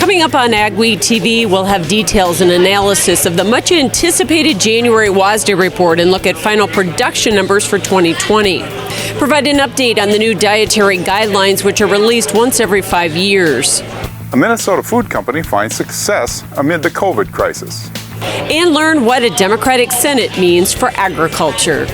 Coming up on AgweekTV, we'll have details and analysis of the much-anticipated January WASDE report and look at final production numbers for 2020. Provide an update on the new Dietary Guidelines, which are released once every 5 years. A Minnesota food company finds success amid the COVID crisis. And learn what a Democratic Senate means for agriculture.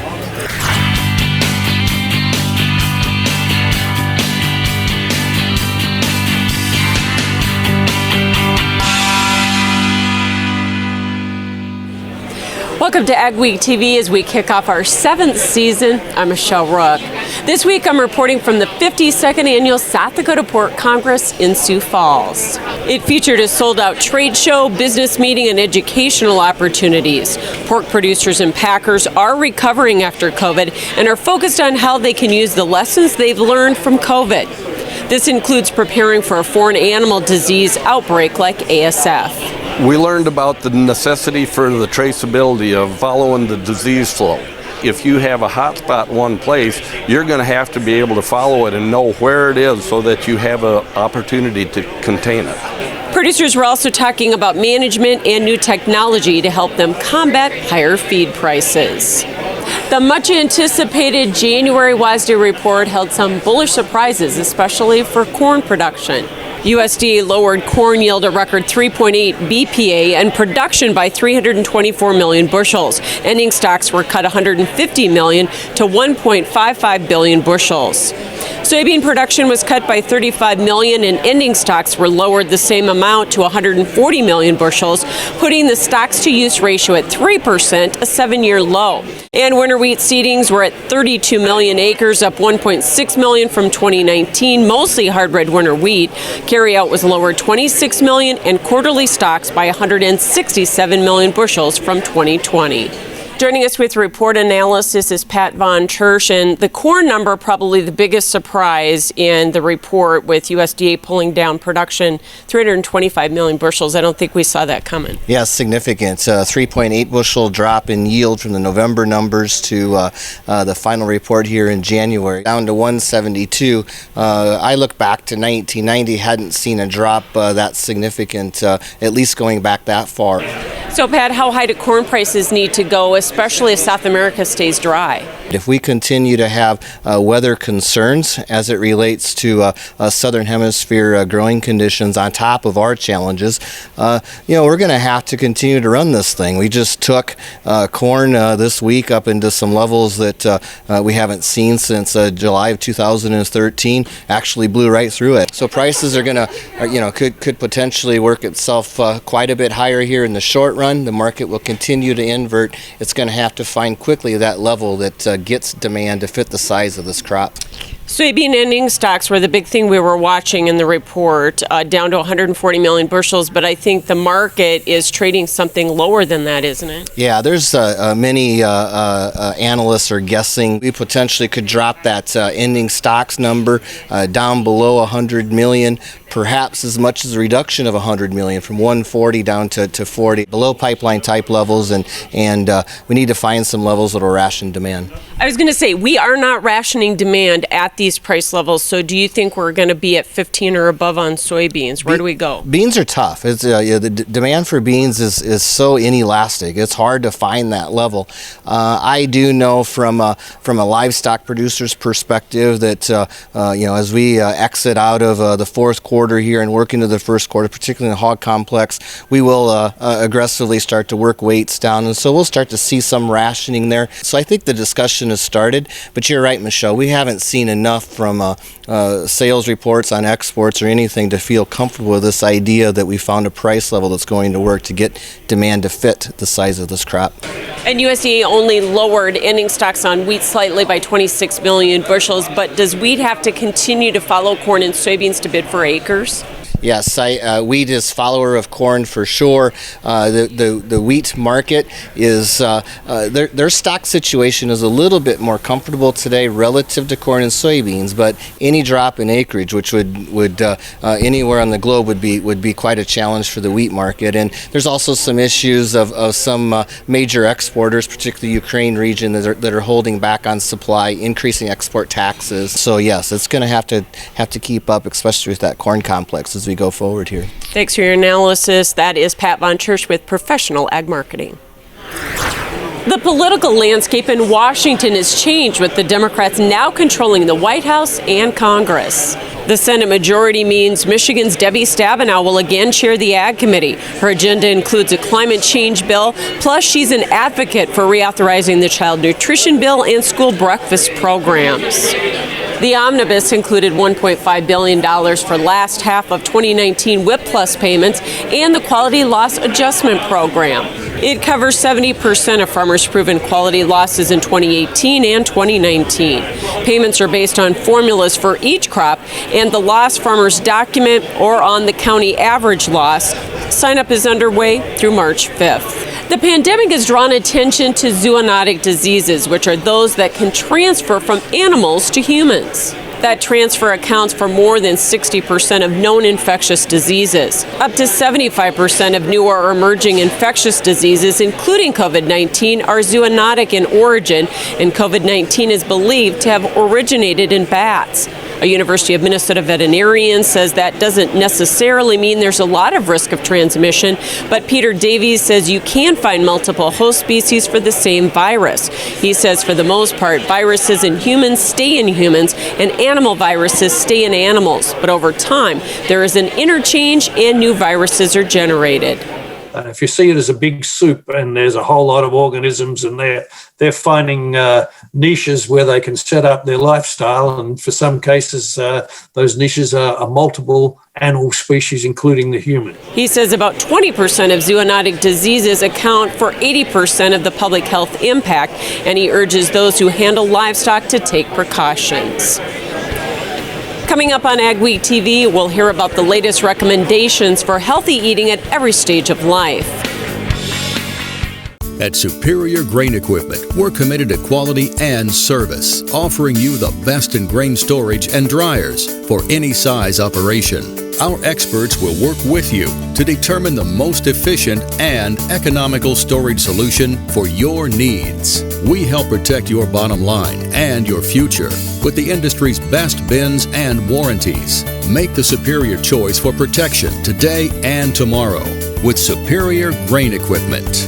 Welcome to AgweekTV as we kick off our 7th season. I'm Michelle Rook. This week I'm reporting from the 52nd Annual South Dakota Pork Congress in Sioux Falls. It featured a sold-out trade show, business meeting, and educational opportunities. Pork producers and packers are recovering after COVID and are focused on how they can use the lessons they've learned from COVID. This includes preparing for a foreign animal disease outbreak like ASF. We learned about the necessity for the traceability of following the disease flow. If you have a hot spot in one place, you're going to have to be able to follow it and know where it is so that you have an opportunity to contain it. Producers were also talking about management and new technology to help them combat higher feed prices. The much-anticipated January WASDE report held some bullish surprises, especially for corn production. USDA lowered corn yield a record 3.8 BPA and production by 324 million bushels. Ending stocks were cut 150 million to 1.55 billion bushels. Soybean production was cut by 35 million and ending stocks were lowered the same amount to 140 million bushels, putting the stocks-to-use ratio at 3%, a 7-year low. And winter wheat seedings were at 32 million acres, up 1.6 million from 2019, mostly hard red winter wheat. Carryout was lowered 26 million and quarterly stocks by 167 million bushels from 2020. Joining us with report analysis is Pat Von Tersch, and the corn number probably the biggest surprise in the report with USDA pulling down production 325 million bushels. I don't think we saw that coming. Yeah, significant. 3.8 bushel drop in yield from the November numbers to the final report here in January, down to 172. I look back to 1990, hadn't seen a drop that significant, at least going back that far. So, Pat, how high do corn prices need to go, especially if South America stays dry? If we continue to have weather concerns as it relates to Southern Hemisphere growing conditions on top of our challenges, we're going to have to continue to run this thing. We just took corn this week up into some levels that we haven't seen since July of 2013. Actually blew right through it. So prices are going to, could potentially work itself quite a bit higher here in the short run. The market will continue to invert. It's going to have to find quickly that level that gets demand to fit the size of this crop. Soybean ending stocks were the big thing we were watching in the report, down to 140 million bushels, but I think the market is trading something lower than that, isn't it? Yeah, there's many analysts are guessing we potentially could drop that ending stocks number down below 100 million, perhaps as much as a reduction of 100 million from 140 down to 40, below pipeline type levels, and we need to find some levels that will ration demand. I was going to say, we are not rationing demand at these price levels, so do you think we're going to be at 15 or above on soybeans? Where do we go? Beans are tough. It's, the demand for beans is so inelastic. It's hard to find that level. I do know from a livestock producer's perspective that as we exit out of the fourth quarter here and work into the first quarter, particularly in the hog complex, we will aggressively start to work weights down, and so we'll start to see some rationing there. So I think the discussion has started, but you're right, Michelle, we haven't seen enough from sales reports on exports or anything to feel comfortable with this idea that we found a price level that's going to work to get demand to fit the size of this crop. And USDA only lowered ending stocks on wheat slightly by 26 million bushels, but does wheat have to continue to follow corn and soybeans to bid for acres? Yes, wheat is follower of corn for sure. The wheat market is their stock situation is a little bit more comfortable today relative to corn and soybeans. But any drop in acreage, which would anywhere on the globe would be quite a challenge for the wheat market. And there's also some issues of some major exporters, particularly the Ukraine region, that are holding back on supply, increasing export taxes. So yes, it's going to have to keep up, especially with that corn complex as we go forward here. Thanks for your analysis. That is Pat Von Church with Professional Ag Marketing. The political landscape in Washington has changed, with the Democrats now controlling the White House and Congress. The Senate majority means Michigan's Debbie Stabenow will again chair the Ag Committee. Her agenda includes a climate change bill, plus she's an advocate for reauthorizing the child nutrition bill and school breakfast programs. The omnibus included $1.5 billion for last half of 2019 WIP Plus payments and the Quality Loss Adjustment Program. It covers 70% of farmers' proven quality losses in 2018 and 2019. Payments are based on formulas for each crop and the loss farmers document or on the county average loss. Sign up is underway through March 5th. The pandemic has drawn attention to zoonotic diseases, which are those that can transfer from animals to humans. That transfer accounts for more than 60% of known infectious diseases. Up to 75% of new or emerging infectious diseases, including COVID-19, are zoonotic in origin, and COVID-19 is believed to have originated in bats. A University of Minnesota veterinarian says that doesn't necessarily mean there's a lot of risk of transmission, but Peter Davies says you can find multiple host species for the same virus. He says for the most part, viruses in humans stay in humans and animal viruses stay in animals, but over time there is an interchange and new viruses are generated. If you see it as a big soup and there's a whole lot of organisms and they're finding niches where they can set up their lifestyle, and for some cases those niches are multiple animal species, including the human. He says about 20% of zoonotic diseases account for 80% of the public health impact, and he urges those who handle livestock to take precautions. Coming up on AgweekTV, we'll hear about the latest recommendations for healthy eating at every stage of life. At Superior Grain Equipment, we're committed to quality and service, offering you the best in grain storage and dryers for any size operation. Our experts will work with you to determine the most efficient and economical storage solution for your needs. We help protect your bottom line and your future with the industry's best bins and warranties. Make the superior choice for protection today and tomorrow with Superior Grain Equipment.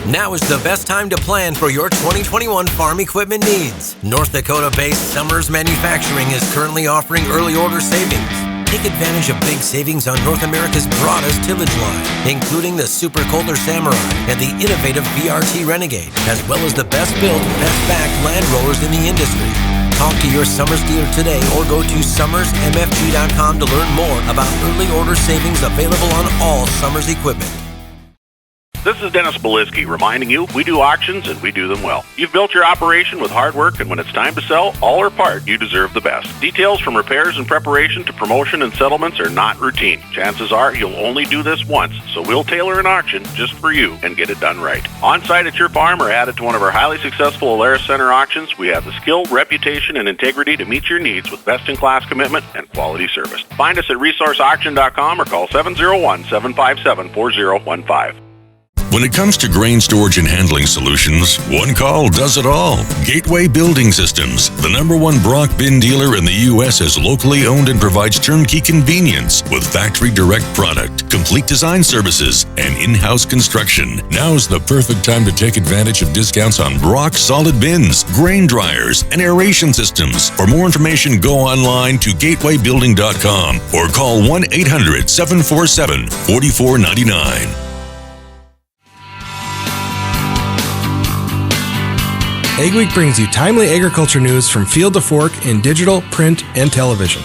Now is the best time to plan for your 2021 farm equipment needs. North Dakota-based Summers Manufacturing is currently offering early order savings. Take advantage of big savings on North America's broadest tillage line, including the Super Coulter Samurai and the innovative VRT Renegade, as well as the best built, best backed land rollers in the industry. Talk to your Summers dealer today or go to summersmfg.com to learn more about early order savings available on all Summers equipment. This is Dennis Belisky reminding you we do auctions and we do them well. You've built your operation with hard work, and when it's time to sell, all or part, you deserve the best. Details from repairs and preparation to promotion and settlements are not routine. Chances are you'll only do this once, so we'll tailor an auction just for you and get it done right. On site at your farm or added to one of our highly successful Alaris Center auctions, we have the skill, reputation, and integrity to meet your needs with best-in-class commitment and quality service. Find us at resourceauction.com or call 701-757-4015. When it comes to grain storage and handling solutions, one call does it all. Gateway Building Systems, the #1 Brock bin dealer in the U.S., is locally owned and provides turnkey convenience with factory direct product, complete design services, and in-house construction. Now's the perfect time to take advantage of discounts on Brock solid bins, grain dryers, and aeration systems. For more information, go online to gatewaybuilding.com or call 1-800-747-4499. Agweek brings you timely agriculture news from field to fork in digital, print, and television.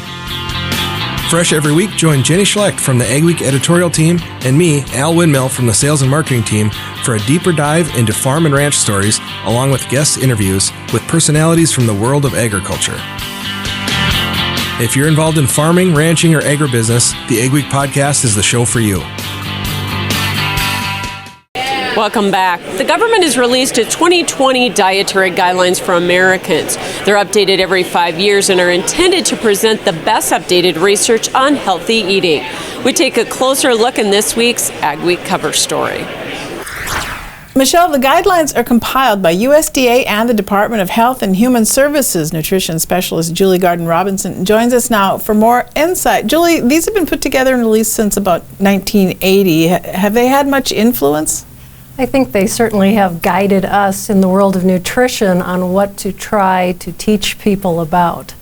Fresh every week, join Jenny Schlecht from the Agweek editorial team and me, Al Windmill, from the sales and marketing team for a deeper dive into farm and ranch stories, along with guest interviews with personalities from the world of agriculture. If you're involved in farming, ranching, or agribusiness, the Agweek podcast is the show for you. Welcome back. The government has released its 2020 Dietary Guidelines for Americans. They're updated every 5 years and are intended to present the best updated research on healthy eating. We take a closer look in this week's Agweek cover story. Michelle, the guidelines are compiled by USDA and the Department of Health and Human Services. Nutrition specialist Julie Garden-Robinson joins us now for more insight. Julie, these have been put together and released since about 1980. Have they had much influence? I think they certainly have guided us in the world of nutrition on what to try to teach people about.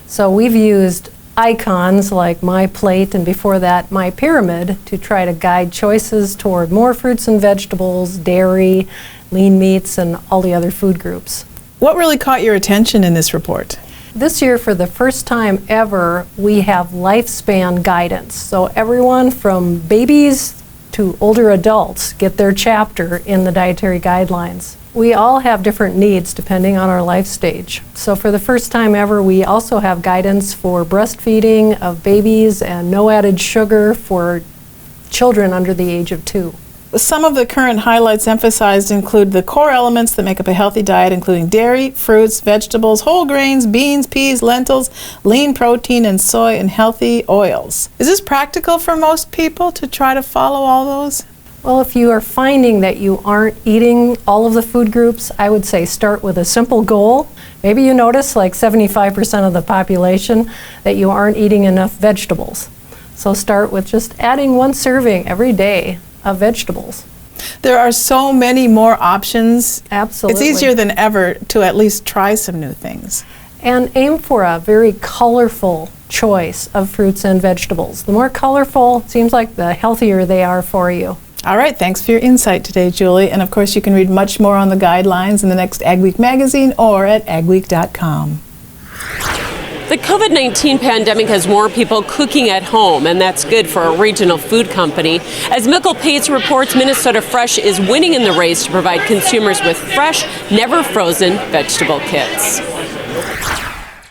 So we've used icons like My Plate and before that My Pyramid to try to guide choices toward more fruits and vegetables, dairy, lean meats, and all the other food groups. What really caught your attention in this report? This year, for the first time ever, we have lifespan guidance. So everyone from babies to older adults get their chapter in the Dietary Guidelines. We all have different needs depending on our life stage. So for the first time ever, we also have guidance for breastfeeding of babies and no added sugar for children under the age of 2. Some of the current highlights emphasized include the core elements that make up a healthy diet, including dairy, fruits, vegetables, whole grains, beans, peas, lentils, lean protein, and soy, and healthy oils. Is this practical for most people to try to follow all those? Well, if you are finding that you aren't eating all of the food groups, I would say start with a simple goal. Maybe you notice, like 75% of the population, that you aren't eating enough vegetables. So start with just adding 1 serving every day of vegetables. There are so many more options. Absolutely. It's easier than ever to at least try some new things. And aim for a very colorful choice of fruits and vegetables. The more colorful, it seems like the healthier they are for you. All right, thanks for your insight today, Julie. And of course, you can read much more on the guidelines in the next Agweek magazine or at agweek.com. The COVID-19 pandemic has more people cooking at home, and that's good for a regional food company. As Michael Pates reports, Minnesota Fresh is winning in the race to provide consumers with fresh, never frozen vegetable kits.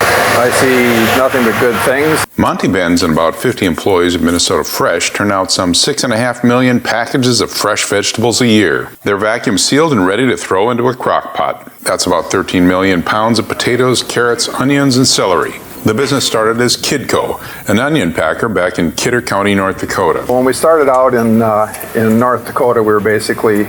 I see nothing but good things. Monty Benz and about 50 employees of Minnesota Fresh turn out some 6.5 million packages of fresh vegetables a year. They're vacuum sealed and ready to throw into a crock pot. That's about 13 million pounds of potatoes, carrots, onions, and celery. The business started as Kidco, an onion packer back in Kidder County, North Dakota. When we started out in North Dakota, we were basically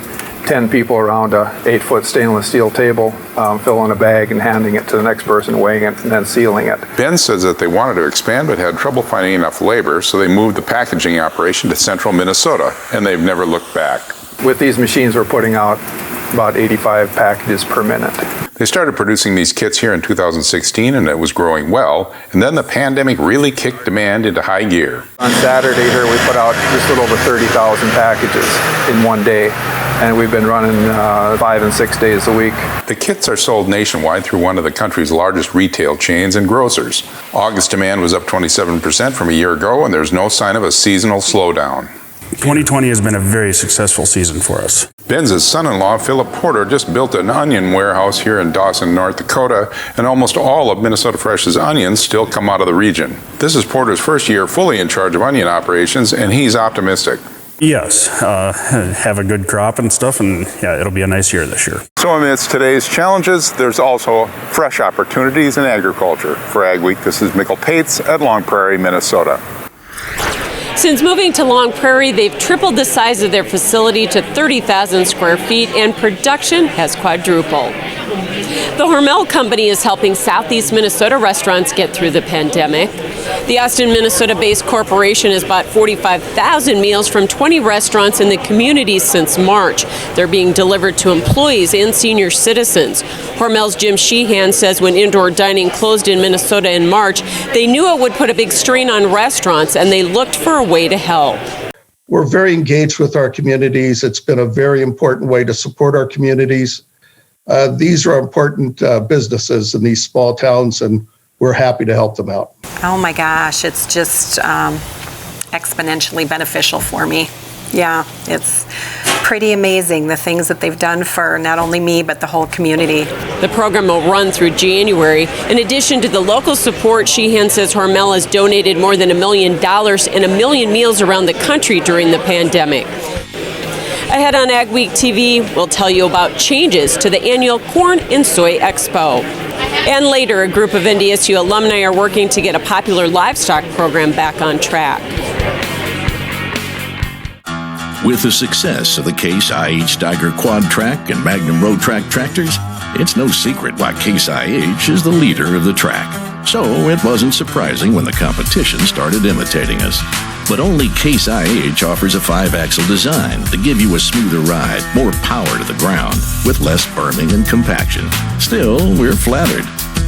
10 people around a 8-foot stainless steel table, filling a bag and handing it to the next person, weighing it, and then sealing it. Ben says that they wanted to expand but had trouble finding enough labor, so they moved the packaging operation to central Minnesota, and they've never looked back. With these machines, we're putting out about 85 packages per minute. They started producing these kits here in 2016, and it was growing well, and then the pandemic really kicked demand into high gear. On Saturday here, we put out just a little over 30,000 packages in one day, and we've been running 5 and 6 days a week. The kits are sold nationwide through one of the country's largest retail chains and grocers. August demand was up 27% from a year ago, and there's no sign of a seasonal slowdown. 2020 has been a very successful season for us. Ben's son-in-law, Philip Porter, just built an onion warehouse here in Dawson, North Dakota, and almost all of Minnesota Fresh's onions still come out of the region. This is Porter's first year fully in charge of onion operations, and he's optimistic. Yes, have a good crop and stuff, and yeah, it'll be a nice year this year. So amidst today's challenges, there's also fresh opportunities in agriculture. For Agweek, this is Michael Pates at Long Prairie, Minnesota. Since moving to Long Prairie, they've tripled the size of their facility to 30,000 square feet, and production has quadrupled. The Hormel company is helping Southeast Minnesota restaurants get through the pandemic. The Austin, Minnesota-based corporation has bought 45,000 meals from 20 restaurants in the community since March. They're being delivered to employees and senior citizens. Hormel's Jim Sheehan says when indoor dining closed in Minnesota in March, they knew it would put a big strain on restaurants, and they looked for a way to help. We're very engaged with our communities. It's been a very important way to support our communities. These are important businesses in these small towns, and we're happy to help them out. Oh my gosh, it's just exponentially beneficial for me. Yeah, it's pretty amazing the things that they've done for not only me, but the whole community. The program will run through January. In addition to the local support, Sheehan says Hormel has donated more than $1 million and 1 million meals around the country during the pandemic. Ahead on AgweekTV, we'll tell you about changes to the annual Corn and Soy Expo. And later, a group of NDSU alumni are working to get a popular livestock program back on track. With the success of the Case IH Steiger Quad Track and Magnum Road Track tractors, it's no secret why Case IH is the leader of the track. So it wasn't surprising when the competition started imitating us. But only Case IH offers a 5-axle design to give you a smoother ride, more power to the ground, with less berming and compaction. Still, we're flattered.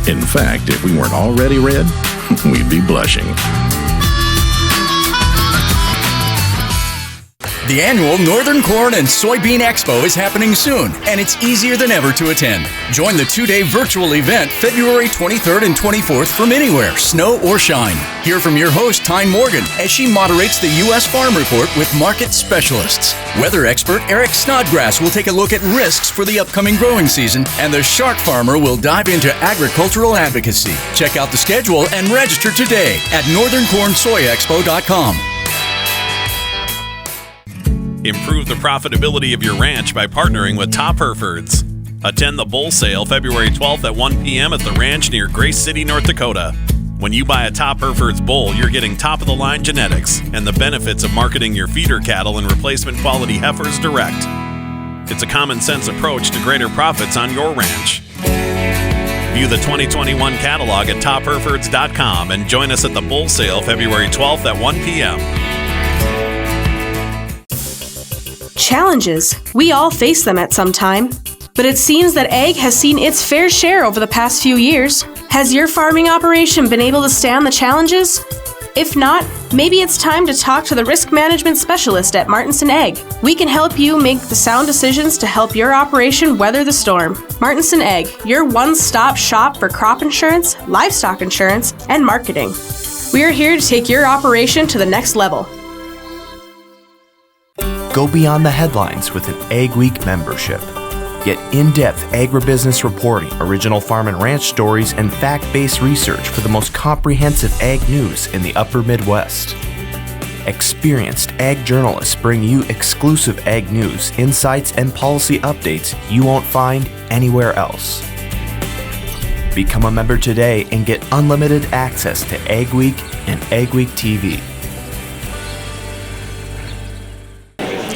In fact, if we weren't already red, we'd be blushing. The annual Northern Corn and Soybean Expo is happening soon, and it's easier than ever to attend. Join the 2-day virtual event February 23rd and 24th from anywhere, snow or shine. Hear from your host, Tyne Morgan, as she moderates the U.S. Farm Report with market specialists. Weather expert Eric Snodgrass will take a look at risks for the upcoming growing season, and the Shark Farmer will dive into agricultural advocacy. Check out the schedule and register today at northerncornsoyexpo.com. Improve the profitability of your ranch by partnering with Top Herefords. Attend the bull sale February 12th at 1 p.m. at the ranch near Grace City, North Dakota. When you buy a Top Herefords bull, you're getting top-of-the-line genetics and the benefits of marketing your feeder cattle and replacement quality heifers direct. It's a common-sense approach to greater profits on your ranch. View the 2021 catalog at topherefords.com and join us at the bull sale February 12th at 1 p.m. Challenges. We all face them at some time. But it seems that ag has seen its fair share over the past few years. Has your farming operation been able to stand the challenges? If not, maybe it's time to talk to the risk management specialist at Martinson Ag. We can help you make the sound decisions to help your operation weather the storm. Martinson Ag, your one-stop shop for crop insurance, livestock insurance, and marketing. We are here to take your operation to the next level. Go beyond the headlines with an Agweek membership. Get in-depth agribusiness reporting, original farm and ranch stories, and fact-based research for the most comprehensive ag news in the upper Midwest. Experienced ag journalists bring you exclusive ag news, insights, and policy updates you won't find anywhere else. Become a member today and get unlimited access to Agweek and AgweekTV.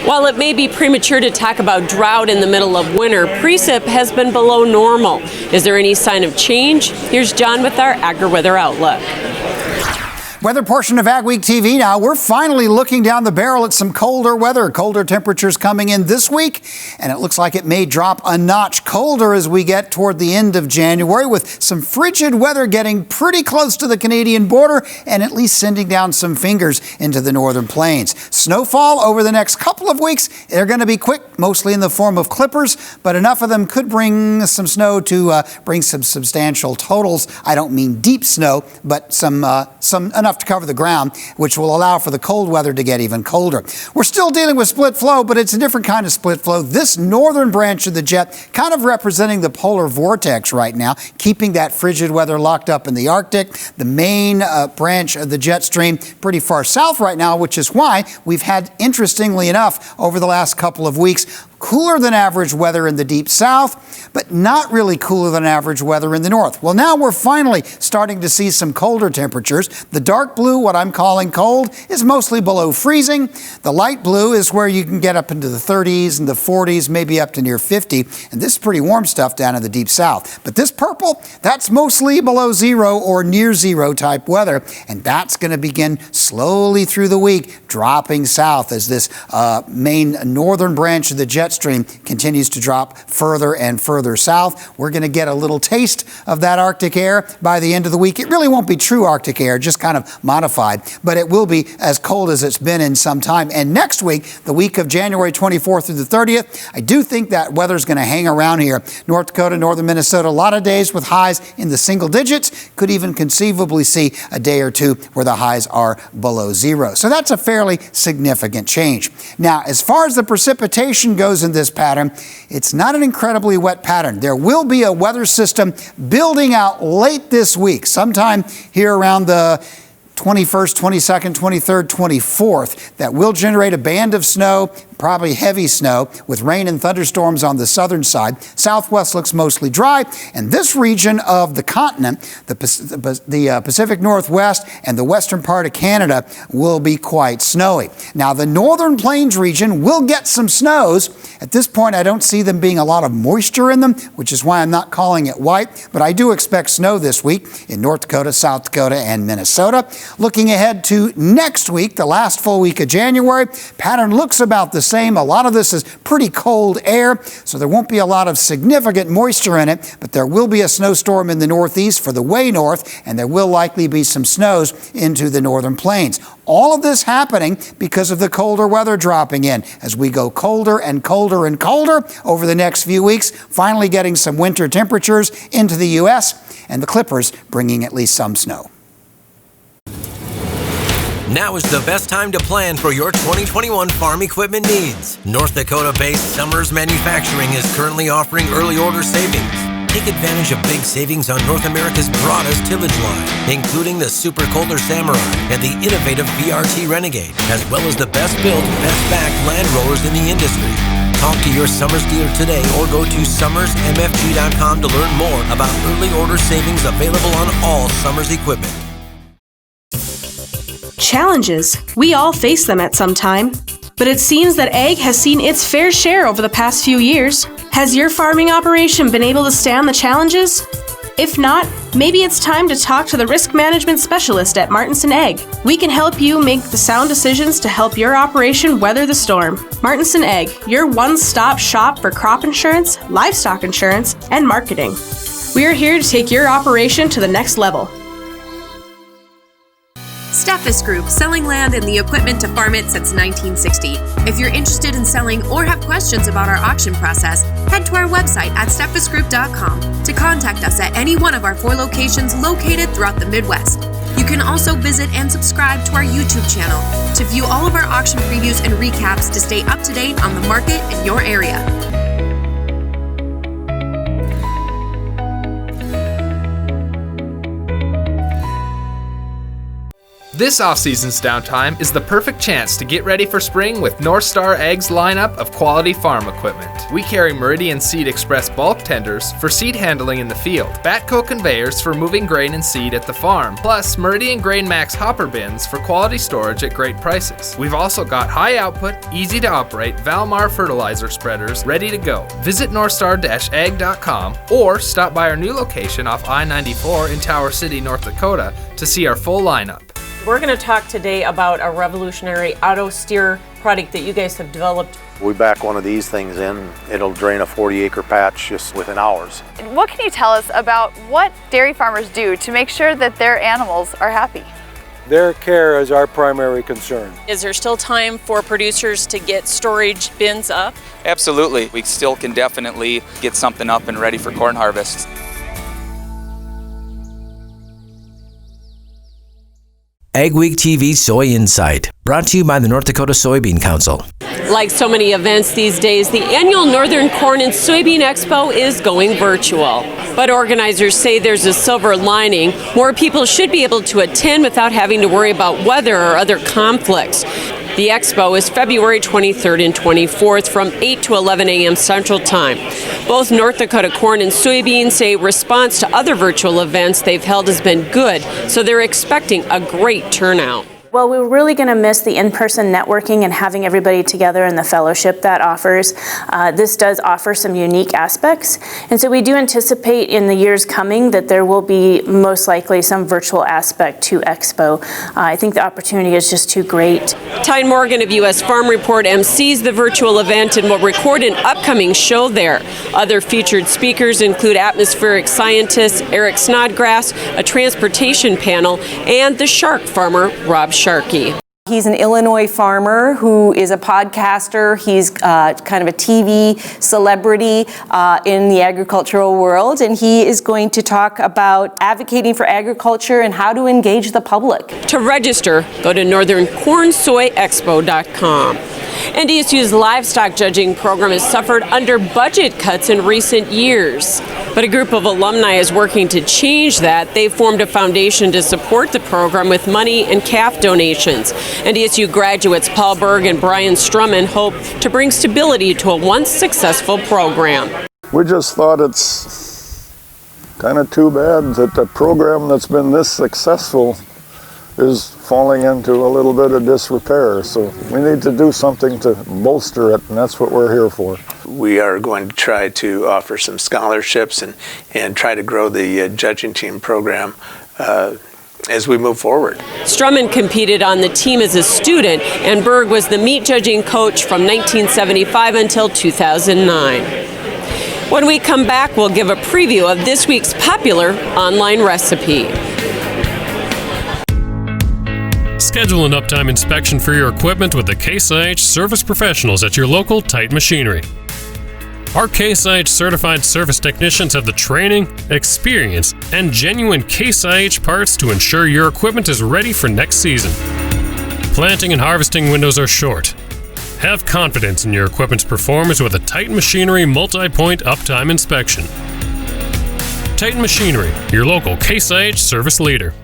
While it may be premature to talk about drought in the middle of winter, precip has been below normal. Is there any sign of change? Here's John with our AgriWeather Outlook. Weather portion of AgweekTV now. We're finally looking down the barrel at some colder weather. Colder temperatures coming in this week, and it looks like it may drop a notch colder as we get toward the end of January, with some frigid weather getting pretty close to the Canadian border and at least sending down some fingers into the northern plains. Snowfall over the next couple of weeks. They're going to be quick, mostly in the form of clippers, but enough of them could bring some snow to bring some substantial totals. I don't mean deep snow, but some enough to cover the ground, which will allow for the cold weather to get even colder. We're still dealing with split flow, but it's a different kind of split flow. This northern branch of the jet kind of representing the polar vortex right now, keeping that frigid weather locked up in the Arctic. The main branch of the jet stream pretty far south right now, which is why we've had, interestingly enough, over the last couple of weeks, cooler than average weather in the deep south, but not really cooler than average weather in the north. Well, now we're finally starting to see some colder temperatures. The dark blue, what I'm calling cold, is mostly below freezing. The light blue is where you can get up into the 30s and the 40s, maybe up to near 50. And this is pretty warm stuff down in the deep south. But this purple, that's mostly below zero or near zero type weather. And that's going to begin slowly through the week, dropping south as this main northern branch of the jet stream continues to drop further and further south. We're going to get a little taste of that Arctic air by the end of the week. It really won't be true Arctic air, just kind of modified, but it will be as cold as it's been in some time. And next week, the week of January 24th through the 30th, I do think that weather's going to hang around here. North Dakota, northern Minnesota, a lot of days with highs in the single digits. Could even conceivably see a day or two where the highs are below zero. So that's a fairly significant change. Now, as far as the precipitation goes in this pattern, it's not an incredibly wet pattern. There will be a weather system building out late this week, sometime here around the 21st, 22nd, 23rd, 24th, that will generate a band of snow probably heavy snow with rain and thunderstorms on the southern side. Southwest looks mostly dry, and this region of the continent, the Pacific Northwest and the western part of Canada, will be quite snowy. Now, the northern plains region will get some snows. At this point, I don't see them being a lot of moisture in them, which is why I'm not calling it white, but I do expect snow this week in North Dakota, South Dakota, and Minnesota. Looking ahead to next week, the last full week of January, pattern looks about the same. A lot of this is pretty cold air, so there won't be a lot of significant moisture in it, but there will be a snowstorm in the northeast for the way north, and there will likely be some snows into the northern plains. All of this happening because of the colder weather dropping in as we go colder and colder and colder over the next few weeks, finally getting some winter temperatures into the U.S., and the Clippers bringing at least some snow. Now is the best time to plan for your 2021 farm equipment needs. North Dakota-based Summers Manufacturing is currently offering early order savings. Take advantage of big savings on North America's broadest tillage line, including the Super Kohler Samurai and the innovative VRT Renegade, as well as the best built, best backed land rollers in the industry. Talk to your Summers dealer today or go to summersmfg.com to learn more about early order savings available on all Summers equipment. Challenges. We all face them at some time. But it seems that ag has seen its fair share over the past few years. Has your farming operation been able to stand the challenges? If not, maybe it's time to talk to the risk management specialist at Martinson Ag. We can help you make the sound decisions to help your operation weather the storm. Martinson Ag, your one-stop shop for crop insurance, livestock insurance, and marketing. We are here to take your operation to the next level. Steffes Group, selling land and the equipment to farm it since 1960. If you're interested in selling or have questions about our auction process, head to our website at steffesgroup.com to contact us at any one of our 4 locations located throughout the Midwest. You can also visit and subscribe to our YouTube channel to view all of our auction previews and recaps to stay up to date on the market in your area. This off-season's downtime is the perfect chance to get ready for spring with North Star Ag's lineup of quality farm equipment. We carry Meridian Seed Express bulk tenders for seed handling in the field, Batco conveyors for moving grain and seed at the farm, plus Meridian Grain Max hopper bins for quality storage at great prices. We've also got high output, easy to operate Valmar fertilizer spreaders ready to go. Visit northstar-ag.com or stop by our new location off I-94 in Tower City, North Dakota to see our full lineup. We're going to talk today about a revolutionary auto steer product that you guys have developed. We back one of these things in, it'll drain a 40-acre patch just within hours. What can you tell us about what dairy farmers do to make sure that their animals are happy? Their care is our primary concern. Is there still time for producers to get storage bins up? Absolutely. We still can definitely get something up and ready for corn harvest. AgweekTV Soy Insight, brought to you by the North Dakota Soybean Council. Like so many events these days, the annual Northern Corn and Soybean Expo is going virtual. But organizers say there's a silver lining. More people should be able to attend without having to worry about weather or other conflicts. The Expo is February 23rd and 24th from 8 to 11 a.m. Central Time. Both North Dakota Corn and Soybean say response to other virtual events they've held has been good, so they're expecting a great turnout. Well, we're really going to miss the in-person networking and having everybody together and the fellowship that offers. This does offer some unique aspects, and so we do anticipate in the years coming that there will be most likely some virtual aspect to Expo. I think the opportunity is just too great. Tyne Morgan of U.S. Farm Report MCs the virtual event and will record an upcoming show there. Other featured speakers include atmospheric scientist Eric Snodgrass, a transportation panel, and the shark farmer Rob Sharkey. He's an Illinois farmer who is a podcaster. He's kind of a TV celebrity in the agricultural world, and he is going to talk about advocating for agriculture and how to engage the public. To register, go to northerncornsoyexpo.com. NDSU's livestock judging program has suffered under budget cuts in recent years. But a group of alumni is working to change that. They've formed a foundation to support the program with money and calf donations. NDSU graduates Paul Berg and Brian Strumman hope to bring stability to a once successful program. We just thought it's kind of too bad that a program that's been this successful is falling into a little bit of disrepair. So we need to do something to bolster it, and that's what we're here for. We are going to try to offer some scholarships and try to grow the judging team program as we move forward. Strumman competed on the team as a student, and Berg was the meat judging coach from 1975 until 2009. When we come back, we'll give a preview of this week's popular online recipe. Schedule an uptime inspection for your equipment with the Case IH service professionals at your local Titan Machinery. Our Case IH certified service technicians have the training, experience, and genuine Case IH parts to ensure your equipment is ready for next season. Planting and harvesting windows are short. Have confidence in your equipment's performance with a Titan Machinery multi-point uptime inspection. Titan Machinery, your local Case IH service leader.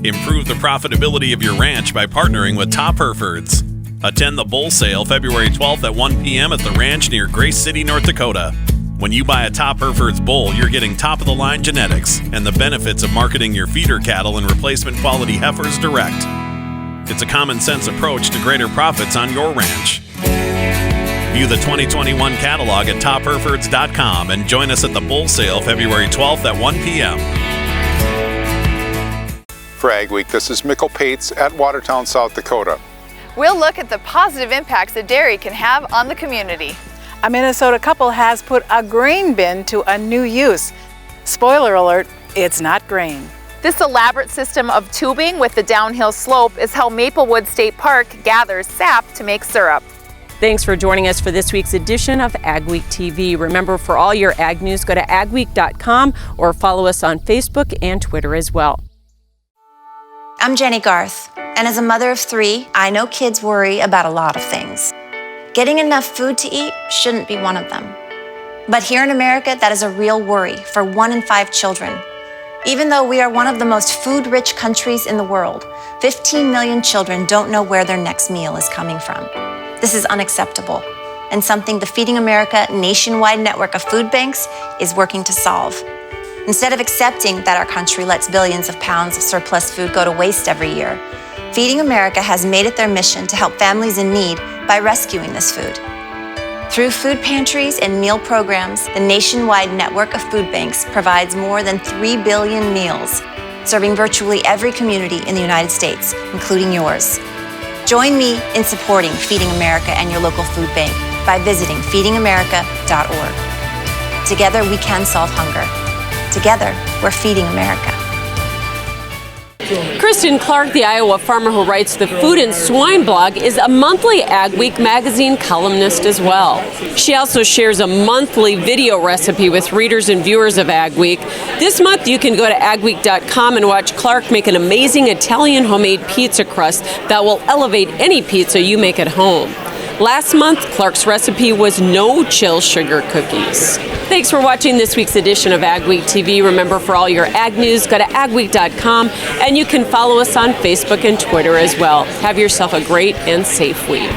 Improve the profitability of your ranch by partnering with Top Herefords. Attend the bull sale February 12th at 1 p.m. at the ranch near Grace City, North Dakota. When you buy a Top Herefords bull, you're getting top-of-the-line genetics and the benefits of marketing your feeder cattle and replacement quality heifers direct. It's a common-sense approach to greater profits on your ranch. View the 2021 catalog at topherefords.com and join us at the bull sale February 12th at 1 p.m. For Agweek, this is Mikkel Pates at Watertown, South Dakota. We'll look at the positive impacts that dairy can have on the community. A Minnesota couple has put a grain bin to a new use. Spoiler alert, it's not grain. This elaborate system of tubing with the downhill slope is how Maplewood State Park gathers sap to make syrup. Thanks for joining us for this week's edition of AgweekTV. Remember, for all your ag news, go to agweek.com or follow us on Facebook and Twitter as well. I'm Jenny Garth, and as a mother of 3, I know kids worry about a lot of things. Getting enough food to eat shouldn't be one of them. But here in America, that is a real worry for 1 in 5 children. Even though we are one of the most food-rich countries in the world, 15 million children don't know where their next meal is coming from. This is unacceptable, and something the Feeding America nationwide network of food banks is working to solve. Instead of accepting that our country lets billions of pounds of surplus food go to waste every year, Feeding America has made it their mission to help families in need by rescuing this food. Through food pantries and meal programs, the nationwide network of food banks provides more than 3 billion meals, serving virtually every community in the United States, including yours. Join me in supporting Feeding America and your local food bank by visiting feedingamerica.org. Together we can solve hunger. Together, we're feeding America. Kristin Clark, the Iowa farmer who writes the Food and Swine blog, is a monthly Agweek magazine columnist as well. She also shares a monthly video recipe with readers and viewers of Agweek. This month, you can go to agweek.com and watch Clark make an amazing Italian homemade pizza crust that will elevate any pizza you make at home. Last month, Clark's recipe was no chill sugar cookies. Thanks for watching this week's edition of AgweekTV. Remember, for all your ag news, go to agweek.com, and you can follow us on Facebook and Twitter as well. Have yourself a great and safe week.